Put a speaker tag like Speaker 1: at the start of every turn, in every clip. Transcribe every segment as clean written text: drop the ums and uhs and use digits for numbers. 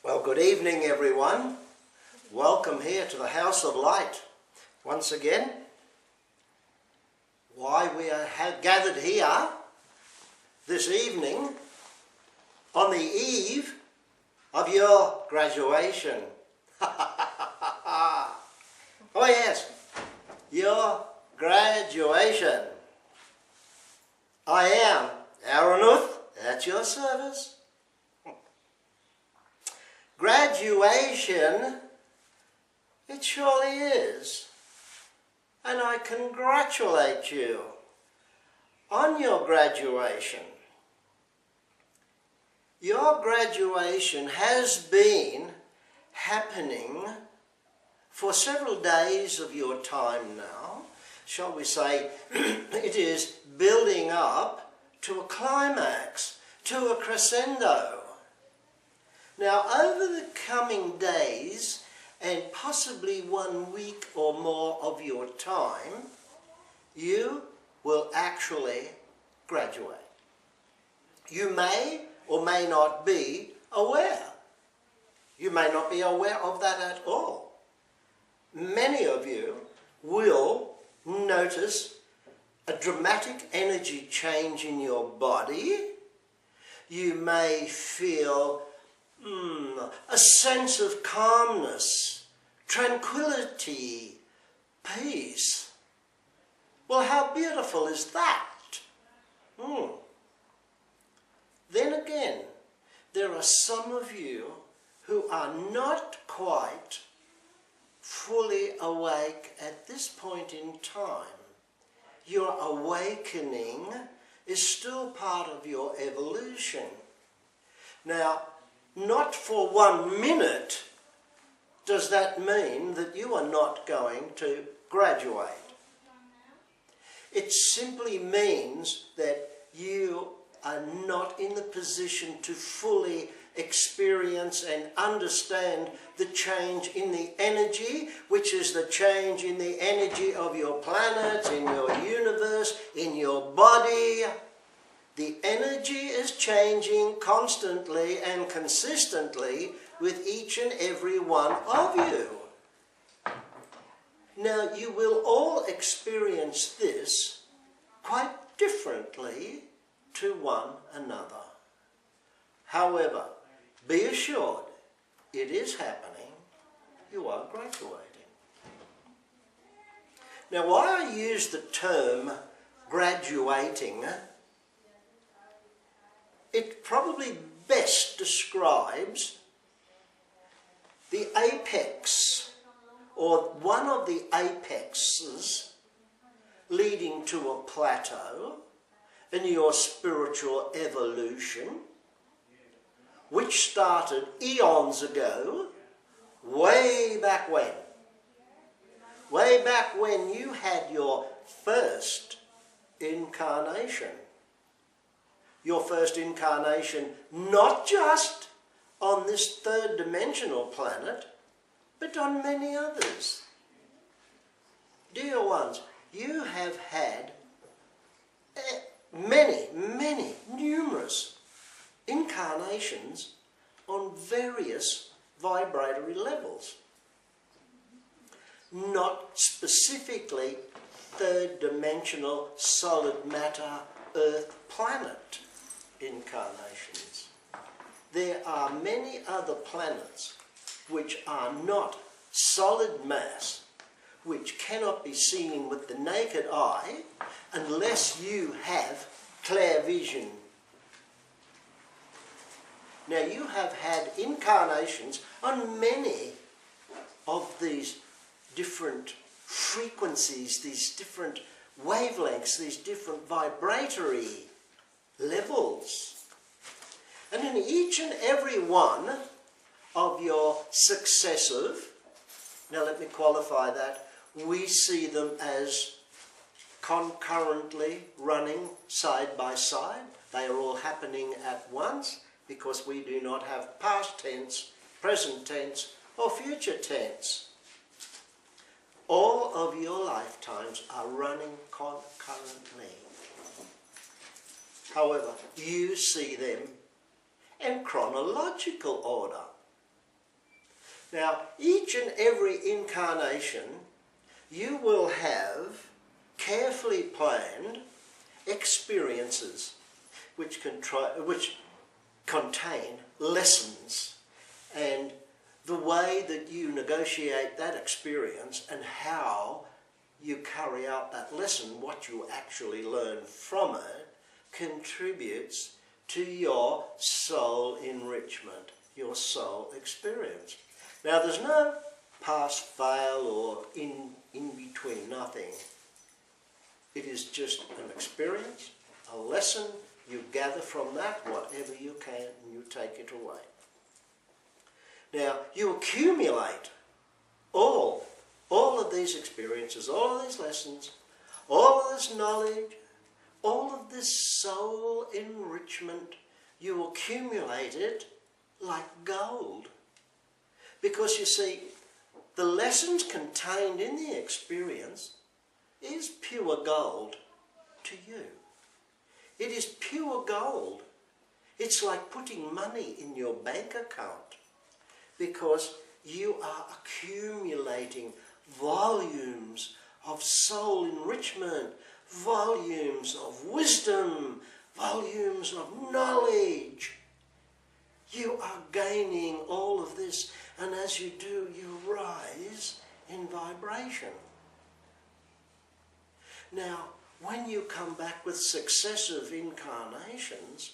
Speaker 1: Well, good evening everyone. Welcome here to the House of Light. Once again, why we are gathered here this evening on the eve of your graduation. Oh yes, your graduation. I am Aranuth at your service. Graduation, it surely is, and I congratulate you on your graduation. Your graduation has been happening for several days of your time now. Shall we say, it is building up to a climax, to a crescendo. Now, over the coming days, and possibly 1 week or more of your time, you will actually graduate. You may or may not be aware. You may not be aware of that at all. Many of you will notice a dramatic energy change in your body. You may feel a sense of calmness, tranquility, peace. Well, how beautiful is that? Then again, there are some of you who are not quite fully awake at this point in time. Your awakening is still part of your evolution. Now, not for 1 minute does that mean that you are not going to graduate. It simply means that you are not in the position to fully experience and understand the change in the energy, which is the change in the energy of your planet, in your universe, in your body. The energy is changing constantly and consistently with each and every one of you. Now, you will all experience this quite differently to one another. However, be assured, it is happening. You are graduating. Now, why I use the term graduating, it probably best describes the apex, or one of the apexes leading to a plateau in your spiritual evolution, which started eons ago, way back when. Way back when you had your first incarnation. Your first incarnation, not just on this third dimensional planet, but on many others. Dear ones, you have had many, numerous incarnations on various vibratory levels. Not specifically third dimensional solid matter earth planet incarnations. There are many other planets which are not solid mass, which cannot be seen with the naked eye unless you have clear vision. Now, you have had incarnations on many of these different frequencies, these different wavelengths, these different vibratory levels. And in each and every one of your successive, now let me qualify that, we see them as concurrently running side by side. They are all happening at once because we do not have past tense, present tense, or future tense. All of your lifetimes are running concurrently. However, you see them in chronological order. Now, each and every incarnation, you will have carefully planned experiences which contain lessons, and the way that you negotiate that experience and how you carry out that lesson, what you actually learn from it, contributes to your soul enrichment, your soul experience. Now, there's no pass, fail, or in between, nothing. It is just an experience, a lesson. You gather from that whatever you can and you take it away. Now, you accumulate all of these experiences, all of these lessons, all of this knowledge, all of this soul enrichment. You accumulate it like gold. Because you see, the lessons contained in the experience is pure gold to you. It is pure gold. It's like putting money in your bank account, because you are accumulating volumes of soul enrichment, volumes of wisdom, volumes of knowledge. You are gaining all of this, and as you do, you rise in vibration. Now, when you come back with successive incarnations,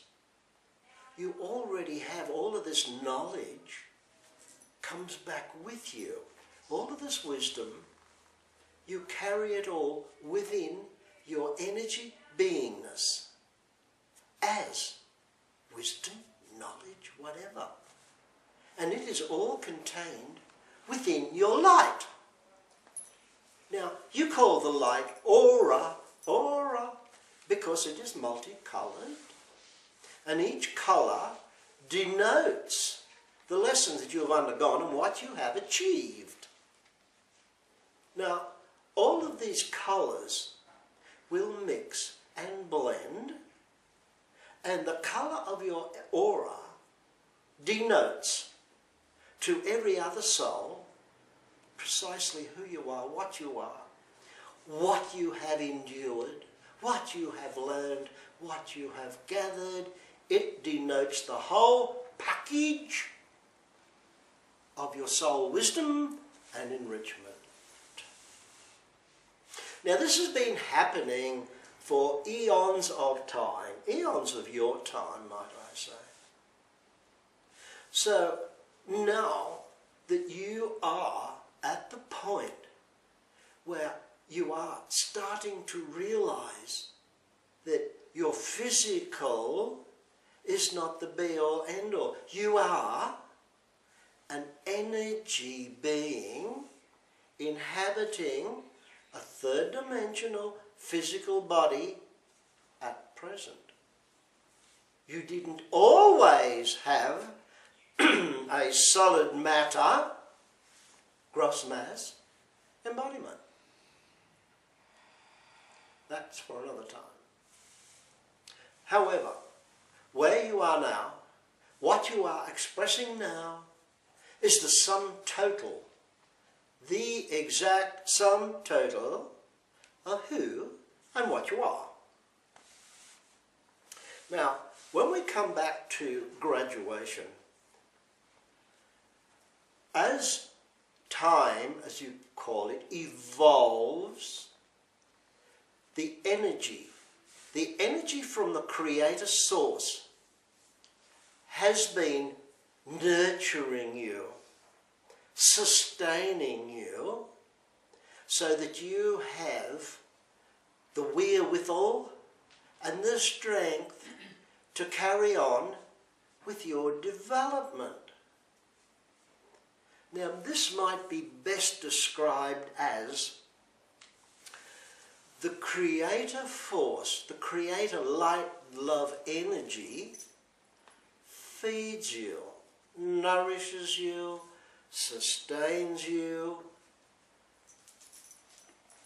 Speaker 1: you already have all of this knowledge comes back with you. All of this wisdom, you carry it all within your energy beingness as wisdom, knowledge, whatever. And it is all contained within your light. Now, you call the light aura, because it is multicolored, and each colour denotes the lessons that you have undergone and what you have achieved. Now, all of these colours will mix and blend, and the colour of your aura denotes to every other soul precisely who you are, what you have endured, what you have learned, what you have gathered. It denotes the whole package of your soul wisdom and enrichment. Now, this has been happening for eons of time, eons of your time, might I say. So now that you are at the point where you are starting to realize that your physical is not the be-all, end-all. You are an energy being inhabiting a third-dimensional physical body at present. You didn't always have a solid matter, gross mass, embodiment. That's for another time. However, where you are now, what you are expressing now, is the sum total, the exact sum total of who and what you are. Now, when we come back to graduation, as time, as you call it, evolves, the energy from the Creator Source has been nurturing you, sustaining you, so that you have the wherewithal and the strength to carry on with your development. Now, this might be best described as the creator force, the creator light, love, energy feeds you, nourishes you, sustains you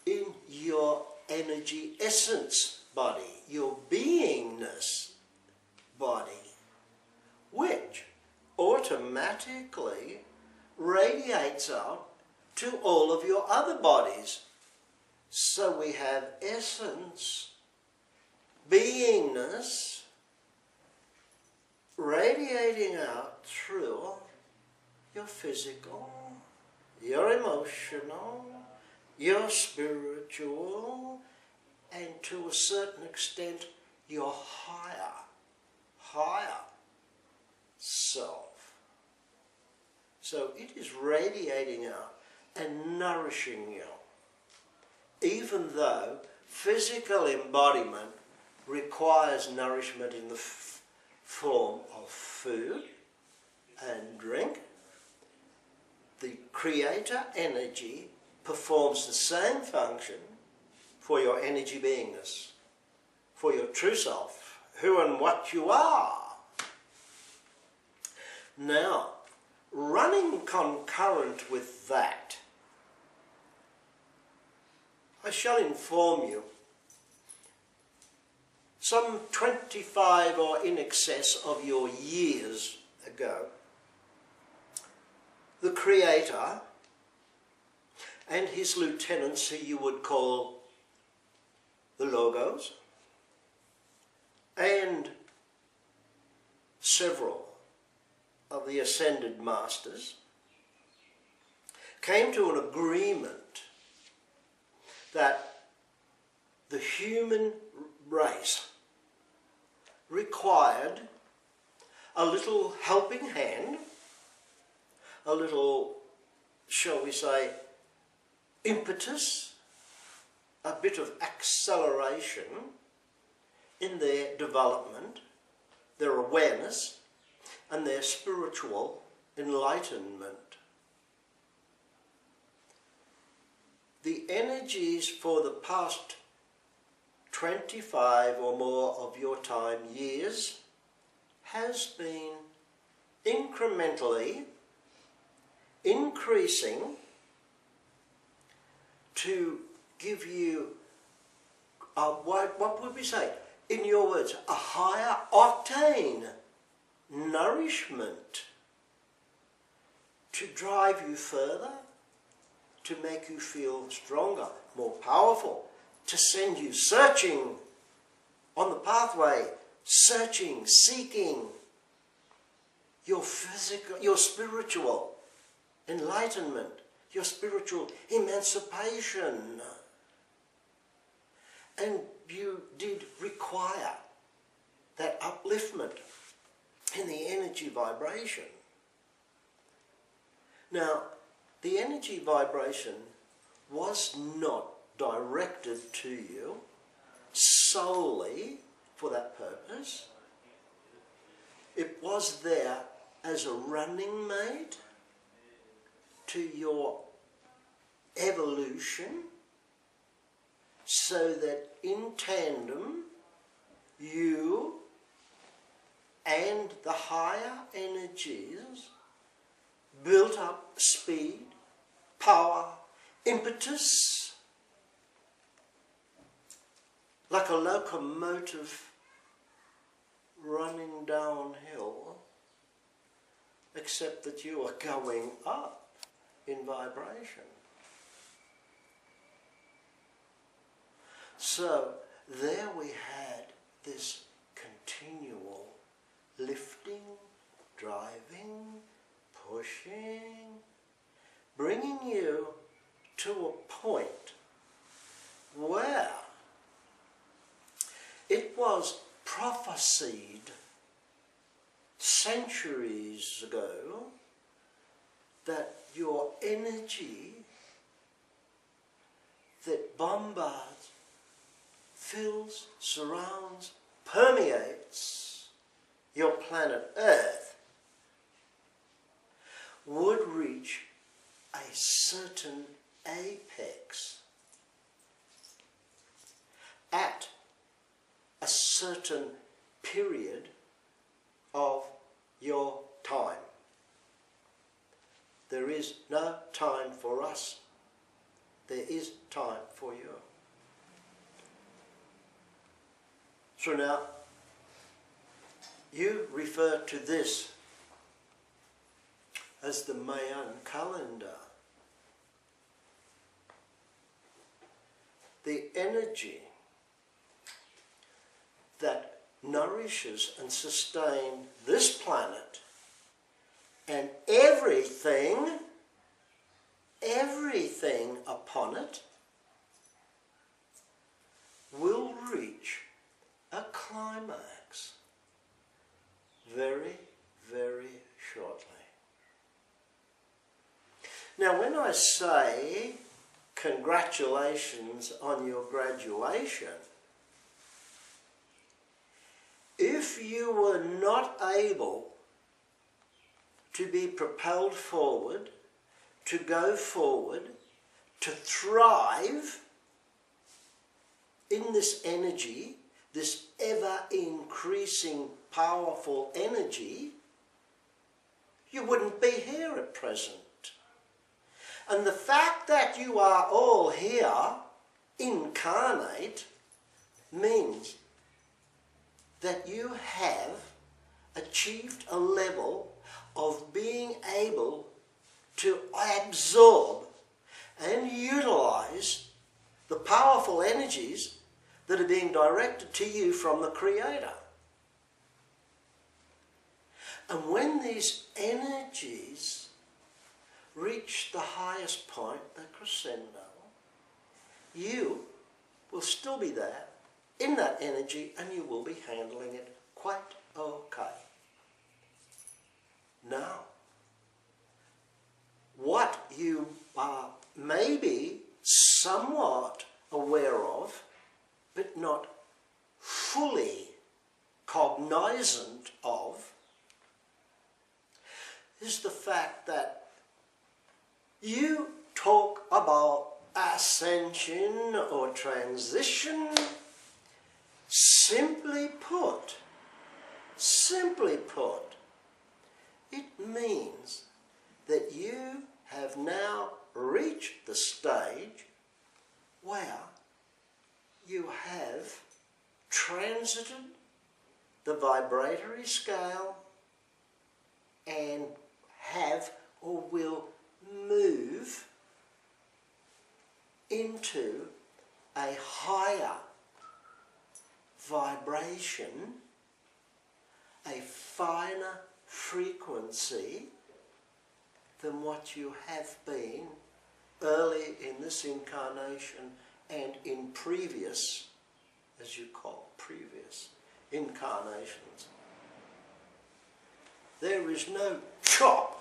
Speaker 1: in your energy essence body, your beingness body, which automatically radiates out to all of your other bodies. So we have essence, beingness, radiating out through your physical, your emotional, your spiritual, and to a certain extent your higher self. So it is radiating out and nourishing you, even though physical embodiment requires nourishment in the form of food and drink. The creator energy performs the same function for your energy beingness, for your true self, who and what you are. Now, running concurrent with that, I shall inform you, some 25 or in excess of your years ago, the Creator and his lieutenants, who you would call the Logos, and several of the Ascended Masters, came to an agreement that the human race required a little helping hand, a little, shall we say, impetus, a bit of acceleration in their development, their awareness, and their spiritual enlightenment. The energies for the past 25 or more of your time, years, has been incrementally increasing to give you, what would we say, in your words, a higher octane nourishment to drive you further, to make you feel stronger, more powerful, to send you searching on the pathway, searching, seeking your physical, your spiritual enlightenment, your spiritual emancipation. And you did require that upliftment in the energy vibration. Now, the energy vibration was not directed to you solely for that purpose. It was there as a running mate to your evolution, so that in tandem you and the higher energies built up speed, power, impetus, like a locomotive running downhill, except that you are going up in vibration. So there we had this continual lifting, driving, pushing, bringing you to a point where it was prophesied centuries ago that your energy that bombards, fills, surrounds, permeates your planet Earth would reach a certain apex at a certain period of your time. There is no time for us. There is time for you. So now, you refer to this as the Mayan calendar. The energy that nourishes and sustains this planet and everything upon it will reach a climax very, very shortly. Now, when I say congratulations on your graduation, if you were not able to be propelled forward, to go forward, to thrive in this energy, this ever-increasing powerful energy, you wouldn't be here at present. And the fact that you are all here, incarnate, means that you have achieved a level of being able to absorb and utilize the powerful energies that are being directed to you from the Creator. And when these energies reach the highest point, the crescendo, you will still be there in that energy and you will be handling it quite okay. Now, what you are maybe somewhat aware of, but not fully cognizant of, is the fact that you talk about ascension or transition. Simply put, it means that you have now reached the stage where you have transited the vibratory scale and have or will move into a higher vibration, a finer frequency than what you have been early in this incarnation and in previous, as you call previous incarnations. There is no chop,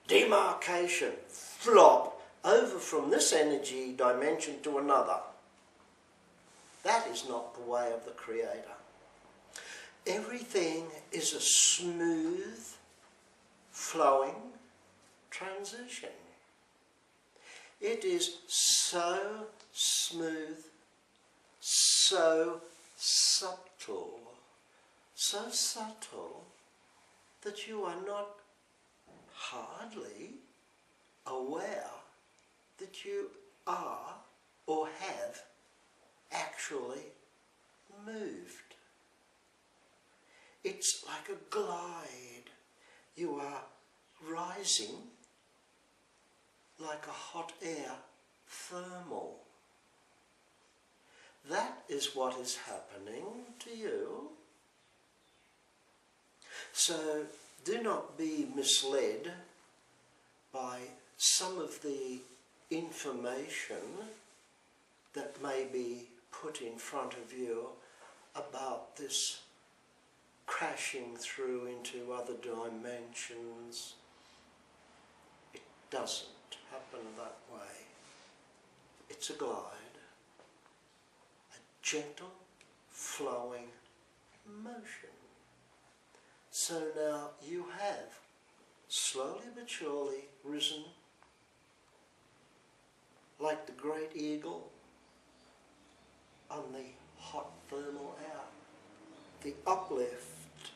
Speaker 1: demarcation, flop over from this energy dimension to another. That is not the way of the Creator. Everything is a smooth, flowing transition. It is so smooth, so subtle that you are not hardly aware that you are or have actually moved. It's like a glide. You are rising like a hot air thermal. That is what is happening to you. So do not be misled by some of the information that may be put in front of you about this crashing through into other dimensions. It doesn't happen that way. It's a glide, a gentle, flowing motion. So now you have slowly but surely risen like the great eagle on the hot thermal air. The uplift,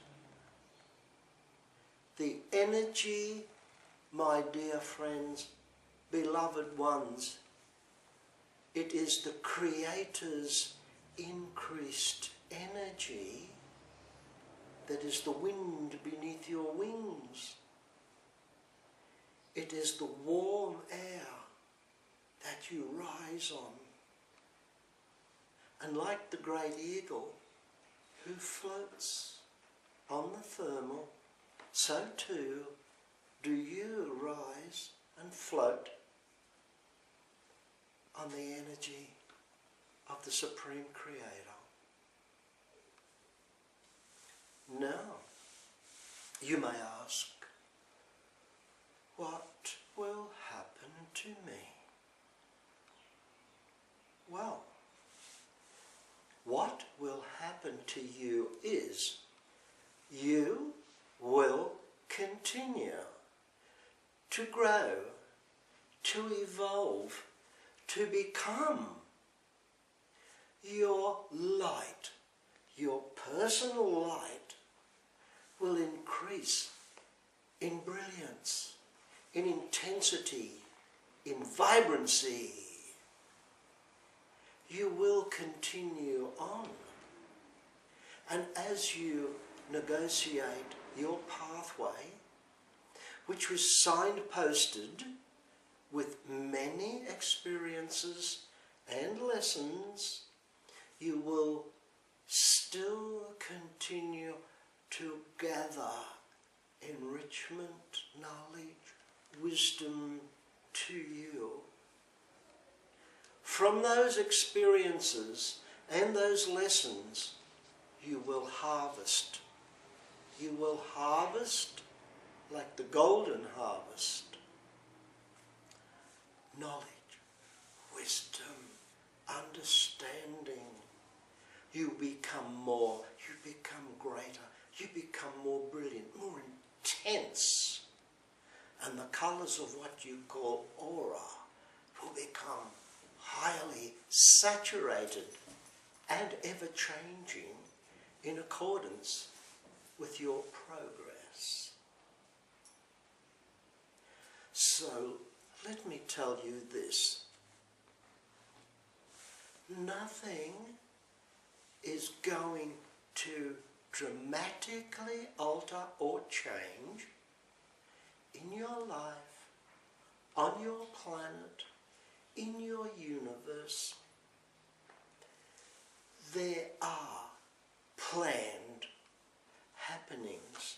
Speaker 1: the energy, my dear friends, beloved ones, it is the Creator's increased energy that is the wind beneath your wings. is the warm air that you rise on. And like the great eagle who floats on the thermal, so too do you rise and float on the energy of the Supreme Creator. Now, you may ask, what will happen to me? Well, what will happen to you is you will continue to grow, to evolve, to become your light, your personal light will increase in brilliance, in intensity, in vibrancy. You will continue on. And as you negotiate your pathway, which was signposted with many experiences and lessons, you will still continue to gather enrichment, knowledge, wisdom to you. From those experiences and those lessons, you will harvest. You will harvest like the golden harvest. Knowledge, wisdom, understanding. You become more, you become greater, you become more brilliant, more intense. And the colours of what you call aura will become highly saturated and ever-changing in accordance with your progress. So, let me tell you this. Nothing is going to dramatically alter or change in your life, on your planet, in your universe. There are planned happenings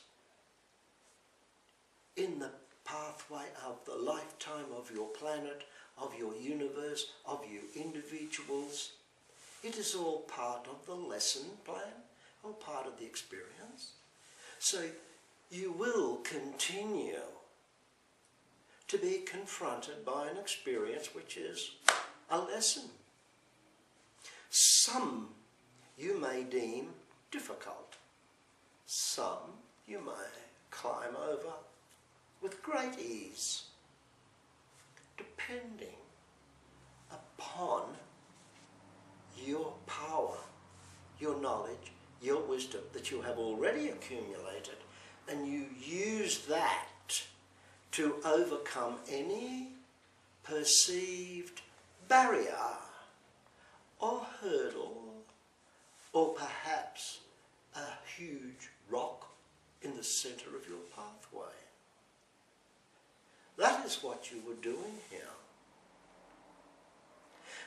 Speaker 1: in the pathway of the lifetime of your planet, of your universe, of you individuals. It is all part of the lesson plan, all part of the experience. So you will continue to be confronted by an experience which is a lesson. Some you may deem difficult. Some you may climb over with great ease, depending upon your power, your knowledge, your wisdom that you have already accumulated, and you use that to overcome any perceived barrier or hurdle, or perhaps a huge rock in the center of your pathway. That is what you were doing here.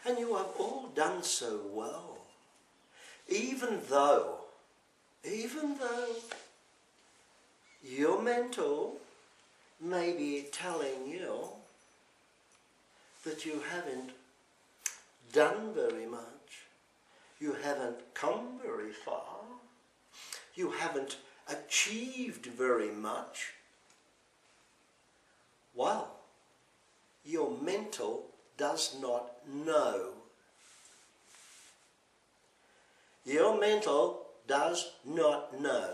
Speaker 1: And you have all done so well, even though your mentor may be telling you that you haven't done very much, you haven't come very far, you haven't achieved very much. Well, your mental does not know. Your mental does not know.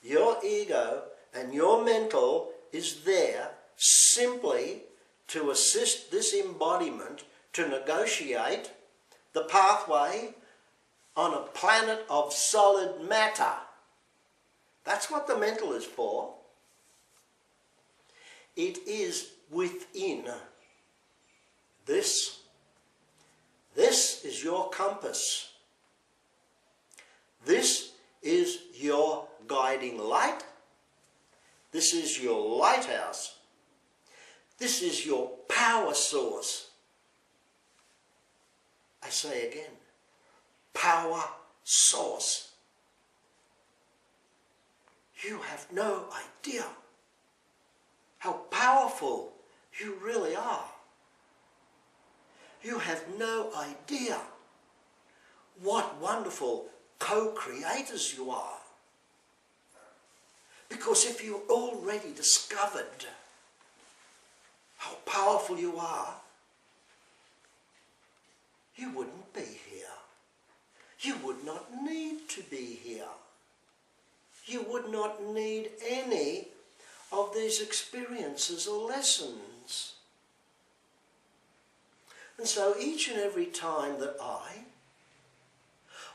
Speaker 1: Your ego and your mental is there simply to assist this embodiment to negotiate the pathway on a planet of solid matter. That's what the mental is for. It is within. This is your compass. This is your guiding light. This is your lighthouse. This is your power source. I say again, power source. You have no idea how powerful you really are. You have no idea what wonderful co-creators you are. Because if you already discovered how powerful you are, you wouldn't be here. You would not need to be here. You would not need any of these experiences or lessons. And so each and every time that I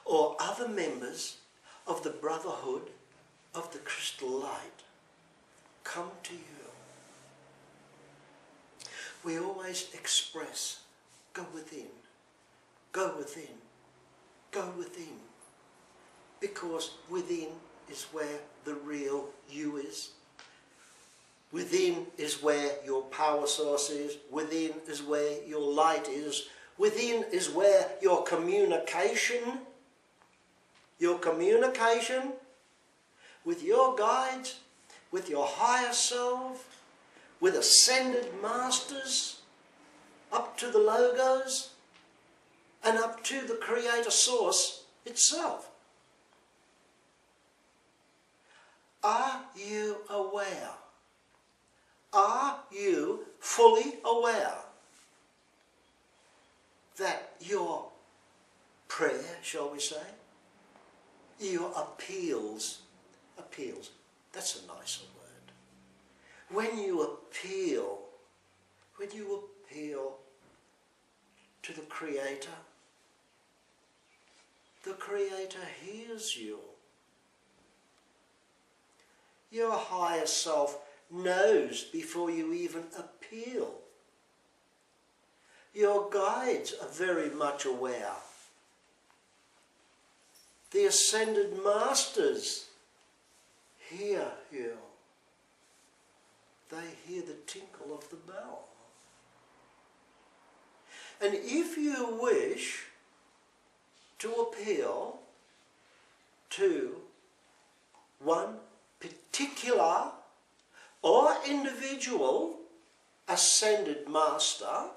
Speaker 1: or other members of the Brotherhood of the Crystal Light come to you, we always express, go within, go within, go within. Because within is where the real you is. Within is where your power source is. Within is where your light is. Within is where your communication with your guides, with your higher self, with ascended masters, up to the logos, and up to the Creator Source itself. Are you aware? Are you fully aware that your prayer, shall we say, your appeals, that's a nicer word. When you appeal to the Creator hears you. Your higher self knows before you even appeal. Your guides are very much aware. The ascended masters hear you. They hear the tinkle of the bell. And if you wish to appeal to one particular or individual ascended master,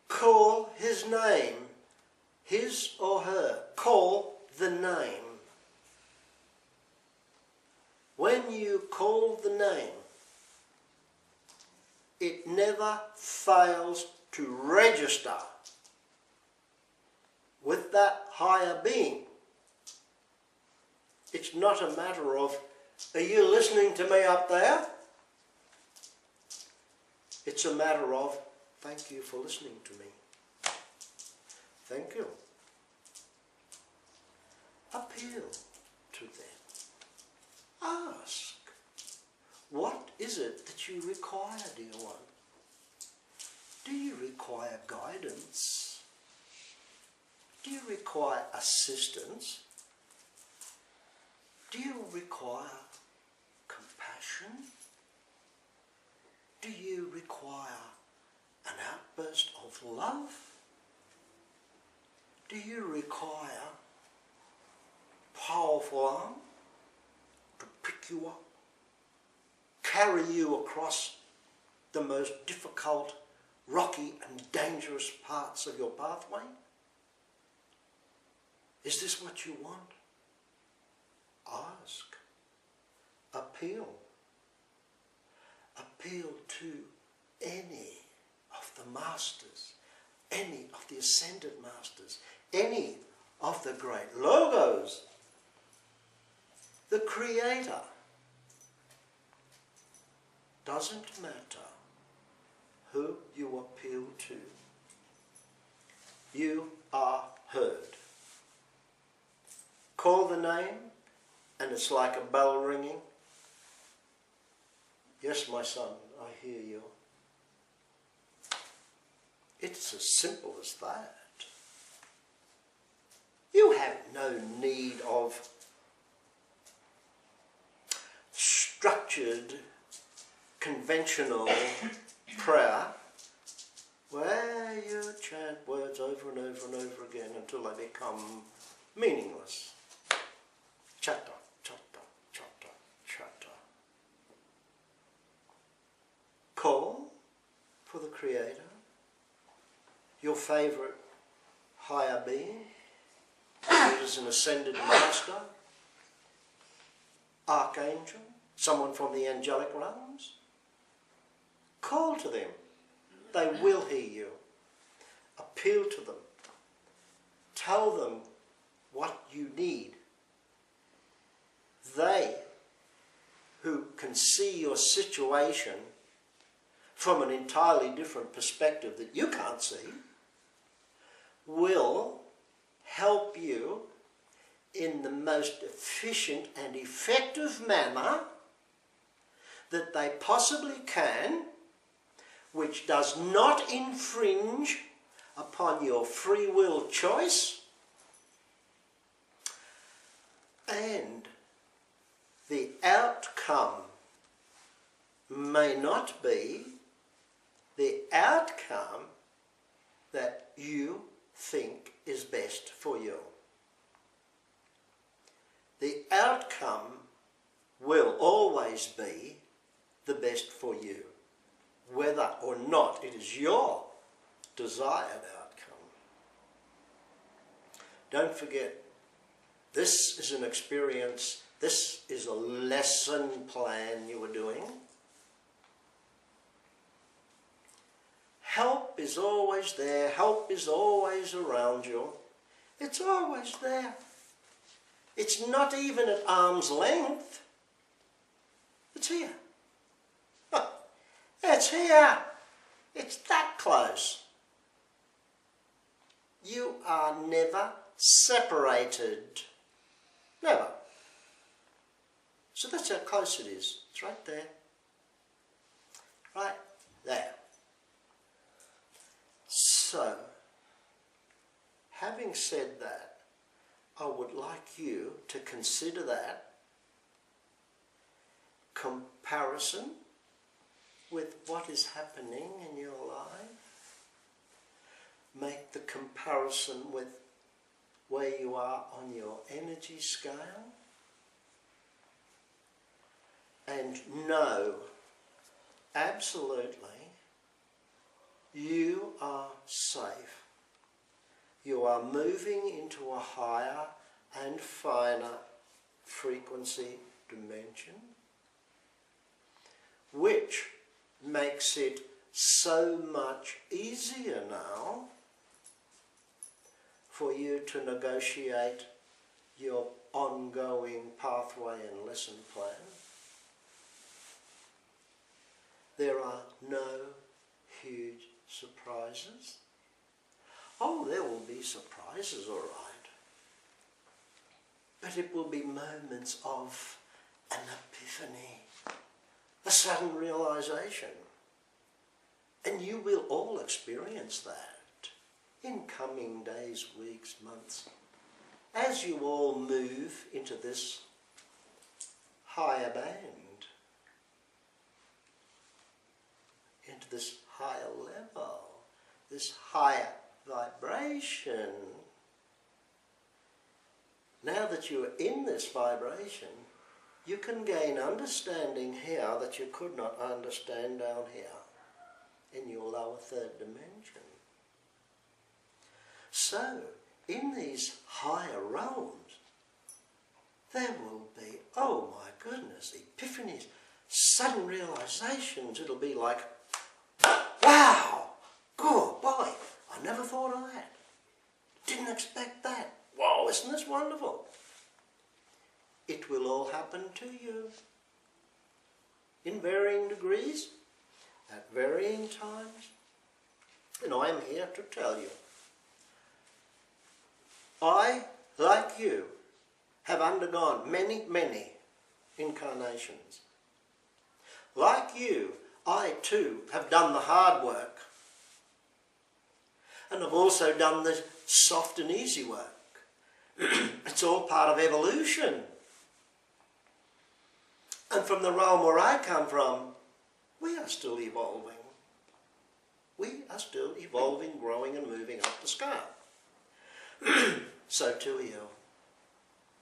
Speaker 1: call his name, his or her, call the name. When you call the name, it never fails to register with that higher being. It's not a matter of, are you listening to me up there? It's a matter of, thank you for listening to me. Thank you. Appeal to them. Ask, what is it that you require, dear one? Do you require guidance? Do you require assistance? Do you require compassion? Do you require an outburst of love? Do you require powerful arm to pick you up, carry you across the most difficult, rocky and dangerous parts of your pathway? Is this what you want? Ask. Appeal. Appeal to any of the masters, any of the ascended masters, any of the great logos, the Creator. Doesn't matter who you appeal to. You are heard. Call the name, and it's like a bell ringing. Yes, my son, I hear you. It's as simple as that. You have no need of structured conventional prayer where you chant words over and over and over again until they become meaningless. Chatta, chatta, chatta, chatta. Call for the Creator, your favourite higher being, whether it is an ascended master, archangel, someone from the angelic realms. Call to them. They will hear you. Appeal to them. Tell them what you need. They, who can see your situation from an entirely different perspective that you can't see, will help you in the most efficient and effective manner that they possibly can, which does not infringe upon your free will choice, and the outcome may not be the outcome that you think is best for you. The outcome will always be the best for you, whether or not it is your desired outcome. Don't forget, this is an experience, this is a lesson plan you are doing. Help is always there, help is always around you. It's always there. It's not even at arm's length. It's here. It's here. It's that close. You are never separated. Never. So that's how close it is. It's right there. Right there. So, having said that, I would like you to consider that comparison with what is happening in your life. Make the comparison with where you are on your energy scale. And know absolutely you are safe. You are moving into a higher and finer frequency dimension, which makes it so much easier now for you to negotiate your ongoing pathway and lesson plan. There are no huge surprises. Oh, there will be surprises, all right. But it will be moments of an epiphany, a sudden realization. And you will all experience that in coming days, weeks, months, as you all move into this higher band, into this higher level, this higher vibration. Now that you are in this vibration, you can gain understanding here that you could not understand down here in your lower third dimension. So, in these higher realms, there will be, oh my goodness, epiphanies, sudden realizations. It'll be like, wow, good boy, I never thought of that. Didn't expect that. Whoa, isn't this wonderful? It will all happen to you in varying degrees, at varying times. And I am here to tell you, I, like you, have undergone many, many incarnations. Like you, I too have done the hard work. And I've also done the soft and easy work. It's all part of evolution. And from the realm where I come from, We are still evolving. We are still evolving, growing and moving up the scale. So too are you.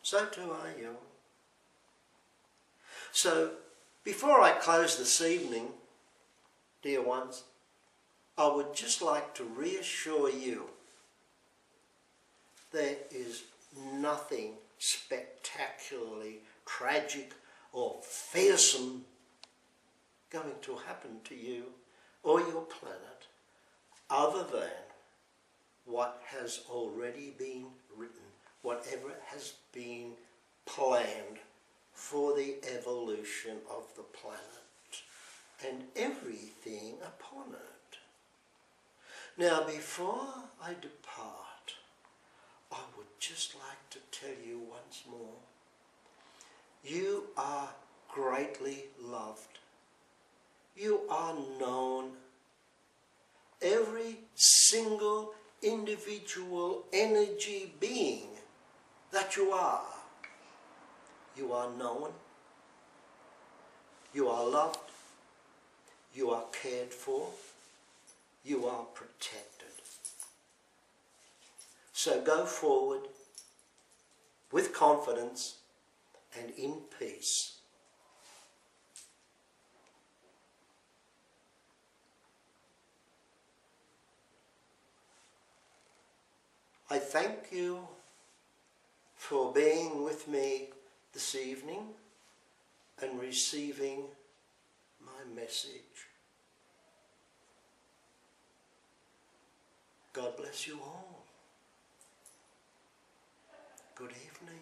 Speaker 1: So too are you. So, before I close this evening, dear ones, I would just like to reassure you there is nothing spectacularly tragic or fearsome going to happen to you or your planet other than what has already been written, whatever has been planned for the evolution of the planet and everything upon it. Now, before I depart, I would just like to tell you once more, you are greatly loved. You are known. Every single individual energy being that you are known, you are loved, you are cared for, you are protected. So go forward with confidence and in peace. I thank you for being with me this evening and receiving my message. God bless you all. Good evening.